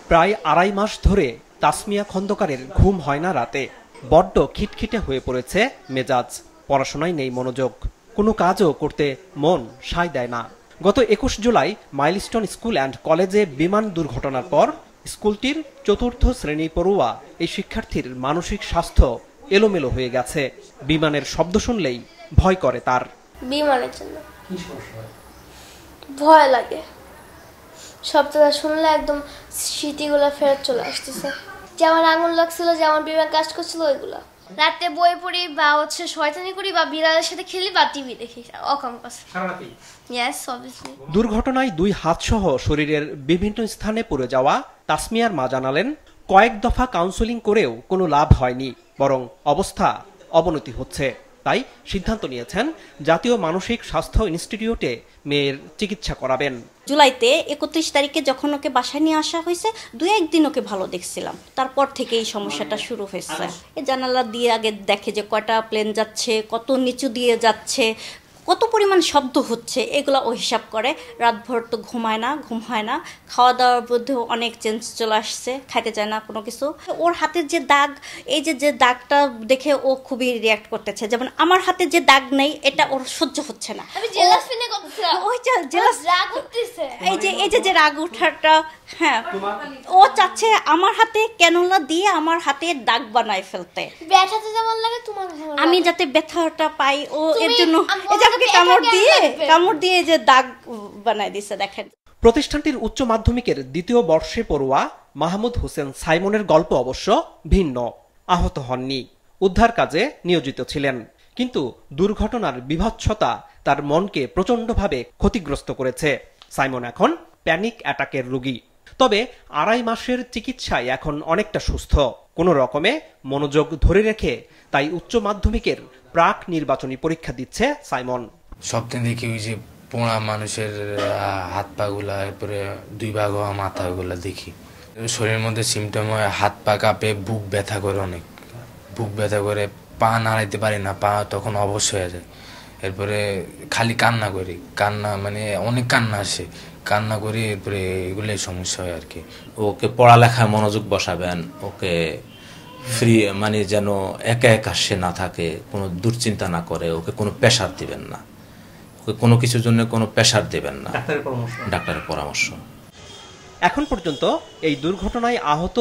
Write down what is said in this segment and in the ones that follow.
প্রায় আড়াই মাস ধরে তাসমিয়া খন্দকারের ঘুম হয় না রাতে। বড্ড খিটখিটে হয়ে পড়েছে মেজাজ। পড়াশোনায় নেই মনোযোগ, কোনো কাজও করতে মন সায় দেয় না। গত 21 জুলাই মাইলস্টোন স্কুল অ্যান্ড কলেজে বিমান দুর্ঘটনার পর স্কুলটির চতুর্থ শ্রেণী পড়ুয়া এই শিক্ষার্থীর মানসিক স্বাস্থ্য এলোমেলো হয়ে গেছে। বিমানের শব্দ শুনলেই ভয় করে তার। বিমানের জন্য ভয় লাগে, শব্দটা শুনলে একদম স্মৃতিগুলো ফেরত চলে আসতেছে। যেমন আঙুল লাগছিল, যেমন বিমান কাজ করছিল ওইগুলো। রাতে বই পড়ি বা শয়তানি করি বা বিড়ালের সাথে খেলি বা টিভি দেখি দুর্ঘটনায় 2 হাত সহ শরীরের বিভিন্ন স্থানে পড়ে যাওয়া তাসমিয়ার মা জানালেন, কয়েক দফা কাউন্সেলিং করেও কোনো লাভ হয়নি, বরং অবস্থা অবনতি হচ্ছে। তাই সিদ্ধান্ত নিয়েছেন জাতীয় মানসিক স্বাস্থ্য ইনস্টিটিউটে মেয়ের চিকিৎসা করাবেন। জুলাইতে 31 তারিখে যখন ওকে বাসায় নিয়ে আসা হয়েছে, 2-1 দিন ওকে ভালো দেখছিলাম, তারপর থেকে এই সমস্যাটা শুরু হয়েছে। এই জানালা দিয়ে আগে দেখে যে কয়টা প্লেন যাচ্ছে, কত নিচু দিয়ে যাচ্ছে, কত পরিমাণ শব্দ হচ্ছে, এগুলো ও হিসাব করে। রাতভর তো ঘুমায় না, ঘুম হয় না। খাওয়া দাওয়ার মধ্যেও অনেক চেঞ্জ চলে আসছে, খাইতে চায় না কোনো কিছু। ওর হাতের যে দাগ, এই যে দাগটা দেখে ও খুবই রিয়াক্ট করতেছে। যেমন আমার হাতে যে দাগ নেই, এটা ওর সহ্য হচ্ছে না। এই যে রাগ ওঠাটা, হ্যাঁ, ও চাচ্ছে আমার হাতে ক্যানোলা দিয়ে আমার হাতে দাগ বানায় ফেলতে। ব্যথাতে যেমন লাগে তোমার, আমি যাতে ব্যথাটা পাই, ও এর জন্য কামড় দিয়ে যে দাগ বানায় দিছে। দেখেন, প্রতিষ্ঠানটির উচ্চ মাধ্যমিকের 2য় বর্ষে পড়ুয়া মাহমুদ হোসেন সাইমনের গল্প অবশ্য ভিন্ন। আহত হননি, উদ্ধার কাজে নিয়োজিত ছিলেন। কিন্তু দুর্ঘটনার বিভৎসতা তার মনকে প্রচণ্ডভাবে ক্ষতিগ্রস্ত করেছে। সাইমন এখন প্যানিক অ্যাটাকের রোগী। তবে 2.5 মাসের চিকিৎসায় এখন অনেকটা সুস্থ। কোনো রকমে মনোযোগ ধরে রেখে তাই উচ্চ মাধ্যমিকের প্রাক নির্বাচনী পরীক্ষা দিচ্ছে সাইমন। সবদিন দেখি ওই যে পোড়া মানুষের হাত পা গুলা, এরপরে 2 ভাগ হওয়া মাথা গুলা দেখি। শরীরের মধ্যে সিমটম হয়, হাত পা কাঁপে, বুক ব্যথা করে, অনেক বুক ব্যথা করে, পা নাড়াইতে পারি না, পা তখন অবশ হয়ে যায়। এরপরে খালি কান্না করি, কান্না মানে অনেক কান্না আসে, কান্না করি, এরপরে এগুলোই সমস্যা হয় আর কি। ওকে পড়ালেখায় মনোযোগ বসাবেন, ওকে ফ্রি মানে যেন একা একা সে না থাকে, কোনো দুশ্চিন্তা না করে, ওকে কোনো প্রেশার দিবেন না, ওকে কোনো কিছুর জন্য কোনো প্রেশার দিবেন না, ডাক্তারের পরামর্শ। এখন পর্যন্ত এই দুর্ঘটনায় আহত,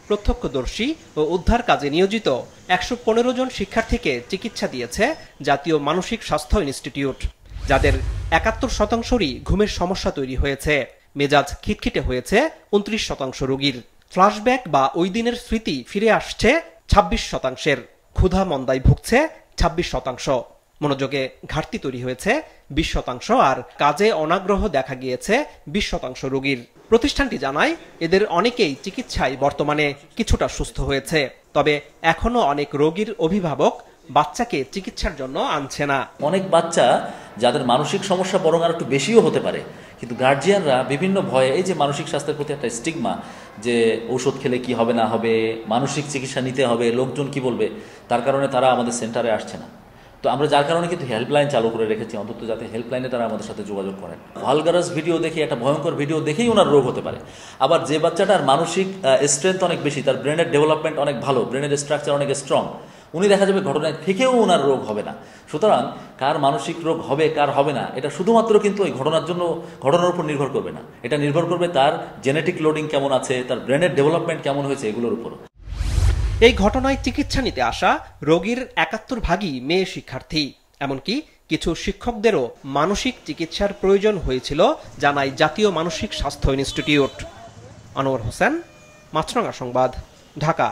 প্রত্যক্ষদর্শী ও উদ্ধার কাজে নিয়োজিত 115 জন শিক্ষার্থীকে চিকিৎসা দিয়েছে জাতীয় মানসিক স্বাস্থ্য ইনস্টিটিউট, যাদের 71%রই ঘুমের সমস্যা তৈরি হয়েছে। মেজাজ খিটখিটে হয়েছে 29% রোগীর। ফ্ল্যাশব্যাক বা ওই দিনের স্মৃতি ফিরে আসছে 26%। ক্ষুধা মন্দায় ভুগছে 26%। মনোযোগে ঘাটতি তৈরি হয়েছে 20%, আর কাজে অনাগ্রহ দেখা গিয়েছে 20% রোগীর। প্রতিষ্ঠানটি জানায়, এদের অনেকেই চিকিৎসায় বর্তমানে কিছুটা সুস্থ হয়েছে। তবে এখনো অনেক রোগীর অভিভাবক বাচ্চাকে চিকিৎসার জন্য আনছে না। অনেক বাচ্চা যাদের মানসিক সমস্যা বরং আর একটু বেশিও হতে পারে, কিন্তু গার্জিয়ানরা বিভিন্ন ভয়ে, এই যে মানসিক স্বাস্থ্যের প্রতি একটা স্টিগমা, যে ঔষধ খেলে কি হবে না হবে, মানসিক চিকিৎসা নিতে হবে, লোকজন কি বলবে, তার কারণে তারা আমাদের সেন্টারে আসছে না। তো আমরা যার কারণে কিন্তু হেল্পলাইন চালু করে রেখেছি, অন্তত যাতে হেল্পলাইনে তারা আমাদের সাথে যোগাযোগ করেন। ভালগারাস ভিডিও দেখে, একটা ভয়ঙ্কর ভিডিও দেখেই ওনার রোগ হতে পারে। আবার যে বাচ্চাটার মানসিক স্ট্রেংথ অনেক বেশি, তার ব্রেনের ডেভেলপমেন্ট অনেক ভালো, ব্রেনের স্ট্রাকচার অনেক স্ট্রং, উনি দেখা যাবে ঘটনায় থেকেও ওনার রোগ হবে না। সুতরাং কার মানসিক রোগ হবে কার হবে না, এটা শুধুমাত্র কিন্তু ওই ঘটনার উপর নির্ভর করবে না, এটা নির্ভর করবে তার জেনেটিক লোডিং কেমন আছে, তার ব্রেনের ডেভেলপমেন্ট কেমন হয়েছে, এগুলোর উপর। এই ঘটনায় চিকিৎসা নিতে আসা রোগীর 71 ভাগই মেয়ে শিক্ষার্থী। এমনকি কিছু শিক্ষকদেরও মানসিক চিকিৎসার প্রয়োজন হয়েছিল, জানায় জাতীয় মানসিক স্বাস্থ্য ইনস্টিটিউট। আনোয়ার হোসেন, মাছরাঙা সংবাদ, ঢাকা।